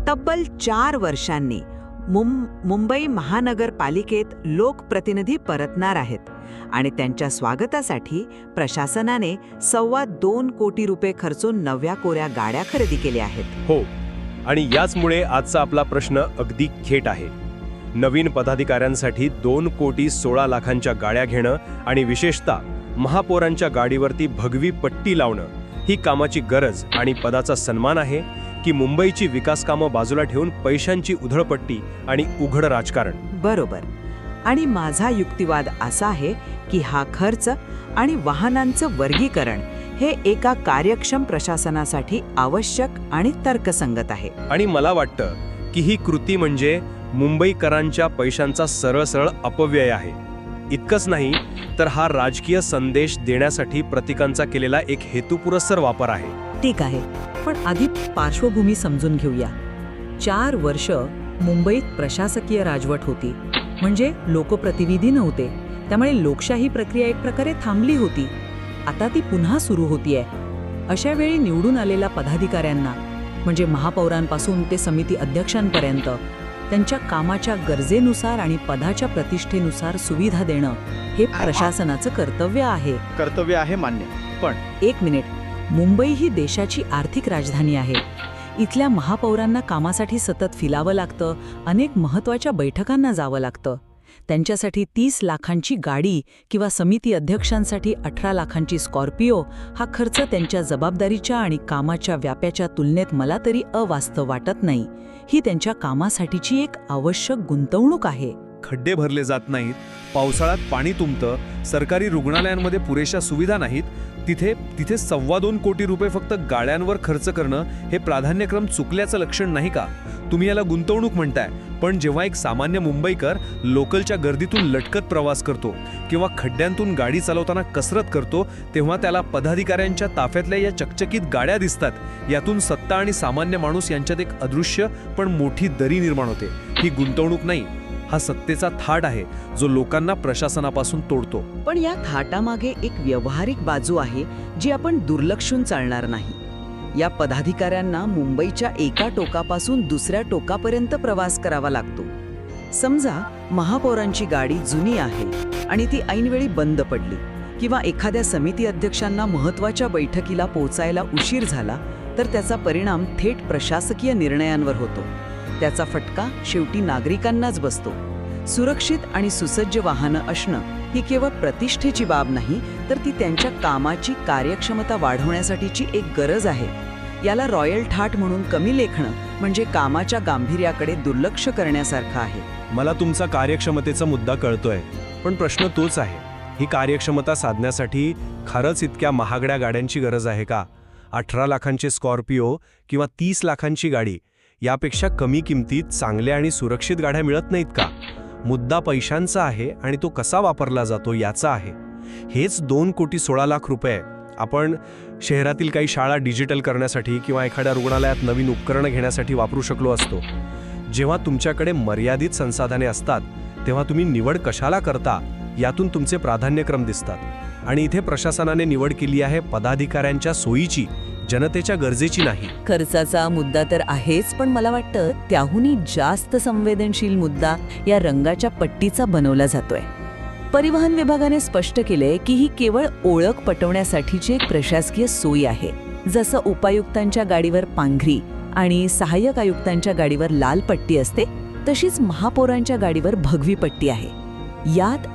तब्बल 4 वर्षांनी मुंबई महानगरपालिकेत लोकप्रतिनिधी परतणार आहेत आणि त्यांच्या स्वागतासाठी प्रशासनाने ₹2.25 कोटी खर्चून नव्या कोऱ्या गाड्या खरेदी केल्या आहेत. हो, आणि याचमुळे आजचा आपला प्रश्न अगदी थेट आहे. नवीन पदाधिकाऱ्यांसाठी 2,16,00,000च्या गाड्या घेणं आणि विशेषतः महापौरांच्या गाडीवरती भगवी पट्टी लावणं ही कामाची गरज आणि पदाचा सन्मान आहे की मुंबईची विकास कामं बाजूला ठेवून पैशांची उधळपट्टी आणि उघड राजकारण? बरोबर. आणि माझा युक्तिवाद असा आहे की हा खर्च आणि वाहनांचं वर्गीकरण हे एका कार्यक्षम प्रशासनासाठी आवश्यक आणि तर्कसंगत आहे. आणि मला वाटतं की ही कृती म्हणजे मुंबईकरांच्या पैशांचा सरळ अपव्यय आहे. इतकंच नाही तर हा राजकीय संदेश देण्यासाठी प्रतीकांचा केलेला एक हेतुपुरस्सर वापर आहे. ठीक आहे, पण आधी पार्श्वभूमी समजून घेऊया. 4 वर्ष मुंबईत प्रशासकीय राजवट होती, म्हणजे लोकप्रतिनिधी नव्हते. त्यामुळे लोकशाही प्रक्रिया एक प्रकारे थांबली होती. आता ती पुन्हा सुरू होतीये. अशा वेळी निवडून आलेल्या पदाधिकाऱ्यांना, म्हणजे महापौरांपासून ते समिती अध्यक्षांपर्यंत, त्यांच्या कामाच्या गरजेनुसार आणि पदाच्या प्रतिष्ठेनुसार सुविधा देणं हे प्रशासनाचं कर्तव्य आहे. मान्य. पण 1 मिनिट. मुंबई ही देशाची आर्थिक राजधानी आहे. इथल्या महापौरांना कामासाठी सतत फिरावं लागतं, अनेक महत्त्वाच्या बैठकांना जावं लागतं. त्यांच्यासाठी 30 लाखांची गाडी किंवा समिती अध्यक्षांसाठी 18 लाखांची स्कॉर्पिओ हा खर्च त्यांच्या जबाबदारीच्या आणि कामाच्या व्याप्याच्या तुलनेत मला तरी अवास्तव वाटत नाही. ही त्यांच्या कामासाठीची एक आवश्यक गुंतवणूक आहे. खड्डे भरले जात नाहीत, पावसाळ्यात पाणी तुंबतं, सरकारी रुग्णालयांमध्ये पुरेशा सुविधा नाहीत, तिथे ₹2.25 कोटी फक्त गाड्यांवर खर्च करणं हे प्राधान्यक्रम चुकल्याचं लक्षण नाही का? तुम्ही याला गुंतवणूक म्हणताय, पण जेव्हा एक सामान्य मुंबईकर लोकलच्या गर्दीतून लटकत प्रवास करतो किंवा खड्ड्यांतून गाडी चालवताना कसरत करतो, तेव्हा त्याला पदाधिकाऱ्यांच्या ताफ्यातल्या या चकचकीत गाड्या दिसतात. यातून सत्ता आणि सामान्य माणूस यांच्यात एक अदृश्य पण मोठी दरी निर्माण होते. ही गुंतवणूक नाही, हा सत्तेचा थाट आहे जो लोकांना प्रशासनापासून तोडतो. पण या थाटामागे एक व्यावहारिक बाजू आहे जी आपण दुर्लक्षून चालणार नाही. या पदाधिकाऱ्यांना मुंबईच्या एका टोकापासून दुसऱ्या टोकापर्यंत प्रवास करावा लागतो. समजा महापौरांची गाडी जुनी आहे आणि ती ऐनवेळी बंद पडली, किंवा एखाद्या समिती अध्यक्षांना महत्त्वाच्या बैठकीला पोहोचायला उशीर झाला, तर त्याचा परिणाम थेट प्रशासकीय निर्णयांवर होतो. त्याचा फटका शेवटी नागरिकांनाच बसतो. सुरक्षित आणि सुसज्ज वाहनं असणं ही केवळ प्रतिष्ठेची बाब नाही, तर ती त्यांच्या कामाची कार्यक्षमता वाढवण्यासाठीची एक गरज आहे. याला रॉयल थाट म्हणून कमी लेखणं म्हणजे कामाच्या गांभीर्याकडे दुर्लक्ष करण्यासारखं आहे. मला तुमचा कार्यक्षमतेचा मुद्दा कळतोय, पण प्रश्न तोच आहे, ही कार्यक्षमता साधण्यासाठी खरंच इतक्या महागड्या गाड्यांची गरज आहे का? 18 लाखांचे स्कॉर्पिओ किंवा 30 लाखांची गाडी यापेक्षा कमी किमतीत चांगल्या आणि सुरक्षित गाड्या मिळत नाहीत का? मुद्दा पैशांचा आहे आणि तो कसा वापरला जातो याचा आहे. हेच ₹2.16 आपण शहरातील काही शाळा डिजिटल करण्यासाठी किंवा एखाद्या रुग्णालयात नवीन उपकरणं घेण्यासाठी वापरू शकलो असतो. जेव्हा तुमच्याकडे मर्यादित संसाधने असतात तेव्हा तुम्ही निवड कशाला करता यातून तुमचे प्राधान्यक्रम दिसतात. आणि इथे प्रशासनाने निवड केली आहे पदाधिकाऱ्यांच्या सोयीची, जनतेच्या गरजेची नाही. खर्चाचा मुद्दा तर आहेच, पण मला वाटतं त्याहूनही जास्त संवेदनशील मुद्दा या रंगाच्या पट्टीचा बनवला जातोय. परिवहन विभागाने स्पष्ट केलंय की ही केवळ ओळख पटवण्यासाठीची एक प्रशासकीय सोय आहे. जसं उपायुक्तांच्या गाडीवर पांघरी आणि सहाय्यक आयुक्तांच्या गाडीवर लाल पट्टी असते, तशीच महापौरांच्या गाडीवर भगवी पट्टी आहे.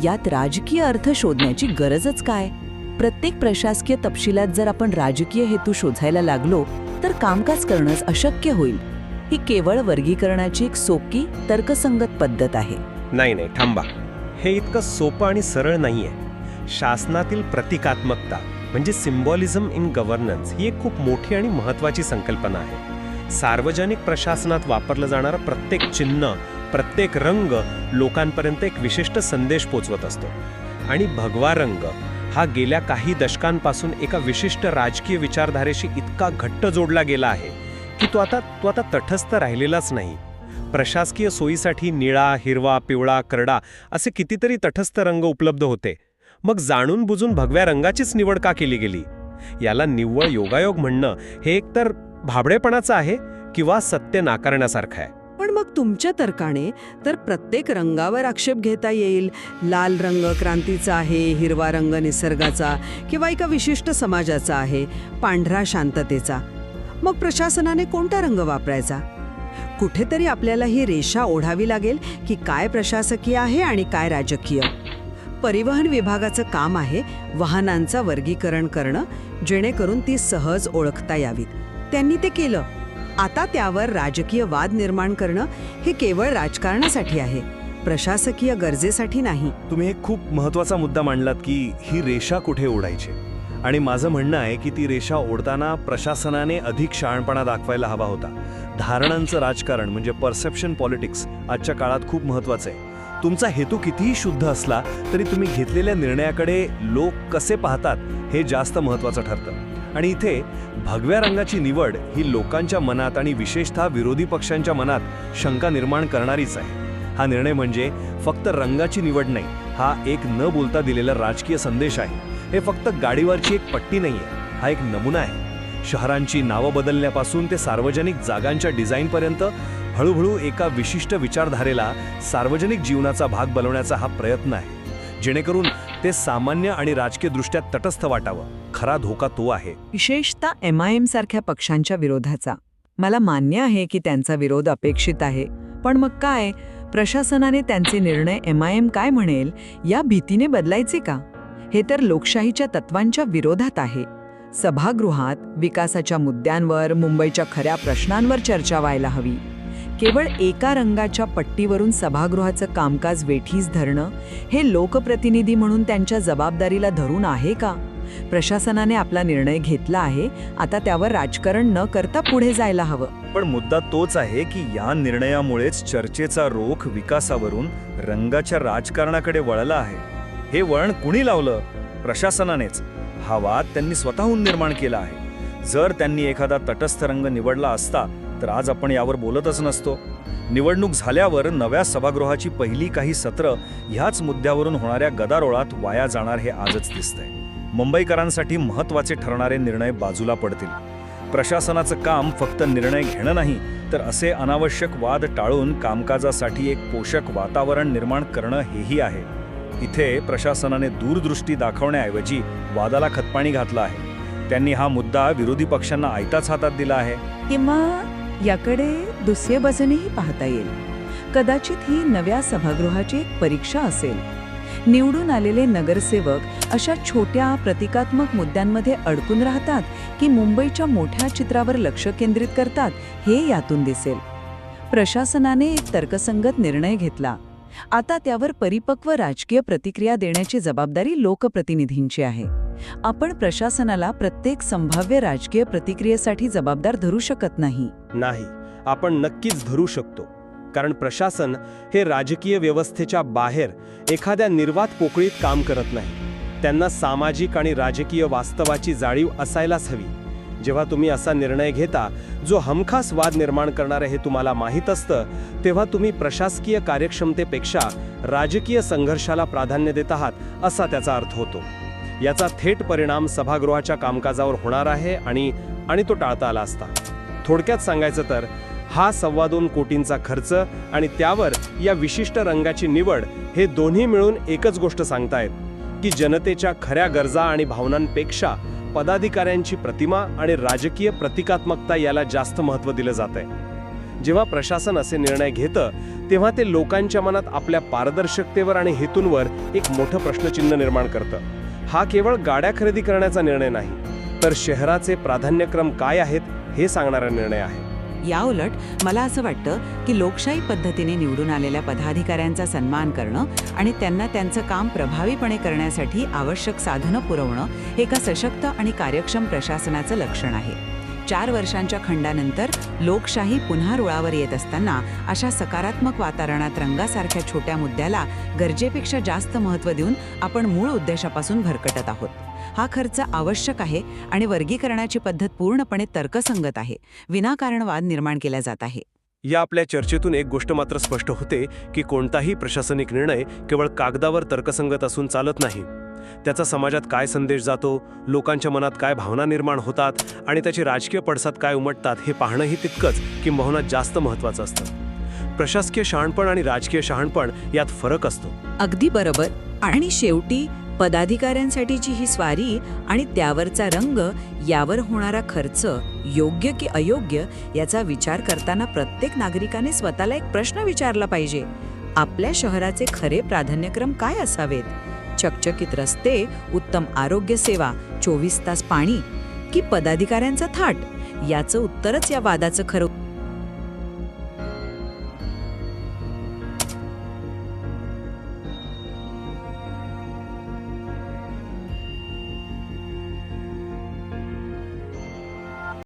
यात राजकीय अर्थ शोधण्याची गरजच काय? प्रत्येक प्रशासकीय तपशिलात जर आपण राजकीय हेतू शोधायला लागलो तर कामकाज करणंच अशक्य होईल. ही केवळ वर्गीकरणाची एक सोपी तर्कसंगत पद्धत आहे. नाही, थांबा. हे इतकं सोपं आणि सरळ नाहीये. शासनातील प्रतिकात्मकता म्हणजे सिम्बॉलिझम इन गव्हर्नन्स ही एक खूप मोठी आणि महत्त्वाची संकल्पना आहे. सार्वजनिक प्रशासनात वापरलं जाणारं प्रत्येक चिन्ह, प्रत्येक रंग लोकांपर्यंत एक विशिष्ट संदेश पोचवत असतो. आणि भगवा रंग हा गेल्या काही दशकांपासून एका विशिष्ट राजकीय विचारधारेशी इतका घट्ट जोडला गेला आहे की तो आता तटस्थ राहिलेलाच नाही. प्रशासकीय सोयीसाठी निळा, हिरवा, पिवळा, करडा असे कितीतरी तटस्थ रंग उपलब्ध होते. मग जाणून बुजून भगव्या रंगाचीच निवड का केली गेली? याला निव्वळ योगायोग म्हणणं हे एकतर भाबडेपणाचं आहे किंवा सत्य नाकारण्यासारखं आहे. पण मग तुमच्या तर्काने तर प्रत्येक रंगावर आक्षेप घेता येईल. लाल रंग क्रांतीचा आहे, हिरवा रंग निसर्गाचा किंवा एका विशिष्ट समाजाचा आहे, पांढरा शांततेचा. मग प्रशासनाने कोणता रंग वापरायचा? कुठेतरी आपल्याला ही रेषा ओढावी लागेल की काय प्रशासकीय आहे आणि काय राजकीय. परिवहन विभागाचं काम आहे वाहनांचा वर्गीकरण करणं, जेणेकरून ती सहज ओळखता यावीत. त्यांनी ते केलं. आता त्यावर राजकीय वाद निर्माण करणं हे केवळ राजकारणासाठी आहे, प्रशासकीय गरजेसाठी नाही. तुम्ही एक खूप महत्वाचा मुद्दा मांडलात की ही रेषा कुठे ओढायची. आणि माझं म्हणणं आहे की ती रेषा ओढताना प्रशासनाने अधिक शहाणपणा दाखवायला हवा होता. धारणांचं राजकारण म्हणजे परसेप्शन पॉलिटिक्स आजच्या काळात खूप महत्वाचं आहे. तुमचा हेतू कितीही शुद्ध असला तरी तुम्ही घेतलेल्या निर्णयाकडे लोक कसे पाहतात हे जास्त महत्वाचं ठरतं. आणि इथे भगव्या रंगाची निवड ही लोकांच्या मनात आणि विशेषतः विरोधी पक्षांच्या मनात शंका निर्माण करणारीच आहे. हा निर्णय म्हणजे फक्त रंगाची निवड नाही, हा एक न बोलता दिलेला राजकीय संदेश आहे. हे फक्त गाडीवरची एक पट्टी नाहीये, हा एक नमुना आहे. शहरांची नावं बदलण्यापासून ते सार्वजनिक जागांच्या डिझाईनपर्यंत हळूहळू एका विशिष्ट विचारधारेला सार्वजनिक जीवनाचा भाग बनवण्याचा हा प्रयत्न आहे, जेणेकरून ते सामान्य आणि राजकीयदृष्ट्या तटस्थ वाटावं. खरा धोका तो आहे. विशेषतः MIM सारख्या पक्षांच्या विरोधाचा. मला मान्य आहे की त्यांचा विरोध अपेक्षित आहे, पण मग काय, प्रशासनाने त्यांचे निर्णय MIM काय म्हणेल या भीतीने बदलायचे का? हे तर लोकशाहीच्या तत्वांच्या विरोधात आहे. सभागृहात विकासाच्या मुद्द्यांवर, मुंबईच्या खऱ्या प्रश्नांवर चर्चा व्हायला हवी. केवळ एका रंगाच्या पट्टीवरून सभागृहाचं कामकाज वेठीस धरणं हे लोकप्रतिनिधी म्हणून त्यांच्या जबाबदारीला धरून आहे का? प्रशासनाने आपला निर्णय घेतला आहे, आता त्यावर राजकारण न करता पुढे जायला हवं. पण मुद्दा तोच आहे की या निर्णयामुळेच चर्चेचा रोख विकासावरून रंगाच्या राजकारणाकडे वळला आहे. हे वळण कुणी लावलं? प्रशासनानेच. हा वाद त्यांनी स्वतःहून निर्माण केला आहे. जर त्यांनी एखादा तटस्थ रंग निवडला असता तर आज आपण यावर बोलतच नसतो. निवडणूक झाल्यावर नव्या सभागृहाची पहिली काही सत्र ह्याच मुद्द्यावरून होणाऱ्या गदारोळात वाया जाणार हे आजच दिसतंय. मुंबईकरांसाठी महत्त्वाचे ठरणारे निर्णय बाजूला पडतील. प्रशासनाचं काम फक्त निर्णय घेणं नाही, तर असे अनावश्यक वाद टाळून कामकाजासाठी एक पोषक वातावरण निर्माण करणं हेही आहे. इथे प्रशासनाने दूरदृष्टी दाखवण्याऐवजी वादाला खतपाणी घातलं आहे. त्यांनी हा मुद्दा विरोधी पक्षांना आयताच हातात दिला आहे. किंवा याकडे दुसऱ्या बाजूनेही पाहता येईल. कदाचित ही नव्या सभागृहाची एक परीक्षा असेल. निवडून आलेले नगरसेवक अशा छोट्या प्रतिकात्मक मुद्द्यांमध्ये अडकून राहतात की मुंबईच्या मोठ्या चित्रावर लक्ष केंद्रित करतात हे यातून दिसेल. प्रशासनाने एक तर्कसंगत निर्णय घेतला. आता त्यावर परिपक्व राजकीय प्रतिक्रिया देण्याची जबाबदारी लोकप्रतिनिधींची आहे. आपण प्रशासनाला प्रत्येक संभाव्य राजकीय प्रतिक्रियेसाठी जबाबदार धरू शकत नाही. आपण नक्कीच धरू शकतो. कारण प्रशासन हे राजकीय व्यवस्थेच्या बाहेर एखाद्या निर्वात पोकळीत काम करत नाही. त्यांना सामाजिक आणि राजकीय वास्तवाची जाणीव असायलाच हवी. जेव्हा तुम्ही असा निर्णय घेता जो हमखास वाद निर्माण करणार आहे हे तुम्हाला माहीत असतं, तेव्हा तुम्ही प्रशासकीय कार्यक्षमतेपेक्षा राजकीय संघर्षाला प्राधान्य देत आहात असा त्याचा अर्थ होतो. याचा थेट परिणाम सभागृहाच्या कामकाजावर होणार आहे आणि तो टाळता आला असता. थोडक्यात सांगायचं तर हा 2.25 कोटींचा खर्च आणि त्यावर या विशिष्ट रंगाची निवड हे दोन्ही मिळून एकच गोष्ट सांगतायत की जनतेच्या खऱ्या गरजा आणि भावनांपेक्षा पदाधिकाऱ्यांची प्रतिमा आणि राजकीय प्रतिकात्मकता याला जास्त महत्त्व दिलं जातंय. जेव्हा प्रशासन असे निर्णय घेतं तेव्हा ते लोकांच्या मनात आपल्या पारदर्शकतेवर आणि हेतूंवर एक मोठं प्रश्नचिन्ह निर्माण करतं. हा केवळ गाड्या खरेदी करण्याचा निर्णय नाही, तर शहराचे प्राधान्यक्रम काय आहेत हे सांगणारा निर्णय आहे. याउलट मला असं वाटतं की लोकशाही पद्धतीने निवडून आलेल्या पदाधिकाऱ्यांचा सन्मान करणं आणि त्यांना त्यांचं काम प्रभावीपणे करण्यासाठी आवश्यक साधनं पुरवणं हे एका सशक्त आणि कार्यक्षम प्रशासनाचं लक्षण आहे. 4 वर्षांच्या खंडानंतर लोकशाही पुन्हा रुळावर येत असताना अशा सकारात्मक वातावरणात रंगासारख्या छोट्या मुद्द्याला गरजेपेक्षा जास्त महत्त्व देऊन आपण मूळ उद्देशापासून भरकटत आहोत. हा खर्च आवश्यक आहे आणि वर्गीकरणाची पद्धत पूर्णपणे तर्कसंगत आहे. विनाकारण वाद निर्माण केला जात आहे. या आपल्या चर्चेतून एक गोष्ट मात्र स्पष्ट होते की कोणताही प्रशासनिक निर्णय केवळ कागदावर तर्कसंगत असून चालत नाही. त्याचा समाजात काय संदेश जातो, लोकांच्या मनात काय भावना निर्माण होतात आणि त्याचे राजकीय पडसाद काय उमटतात हे पाहणंही तितकंच किंबहुना जास्त महत्त्वाचं असतं. प्रशासकीय शहाणपण आणि राजकीय शहाणपण यात फरक असतो. अगदी बरोबर. आणि शेवटी पदाधिकाऱ्यांसाठीची ही स्वारी आणि त्यावरचा रंग, यावर होणारा खर्च योग्य की अयोग्य याचा विचार करताना प्रत्येक नागरिकाने स्वतःला एक प्रश्न विचारला पाहिजे. आपल्या शहराचे खरे प्राधान्यक्रम काय असावेत? चकचकीत रस्ते, उत्तम आरोग्य सेवा, 24 तास पाणी की पदाधिकाऱ्यांचा थाट? याचं उत्तरच या वादाचं खरं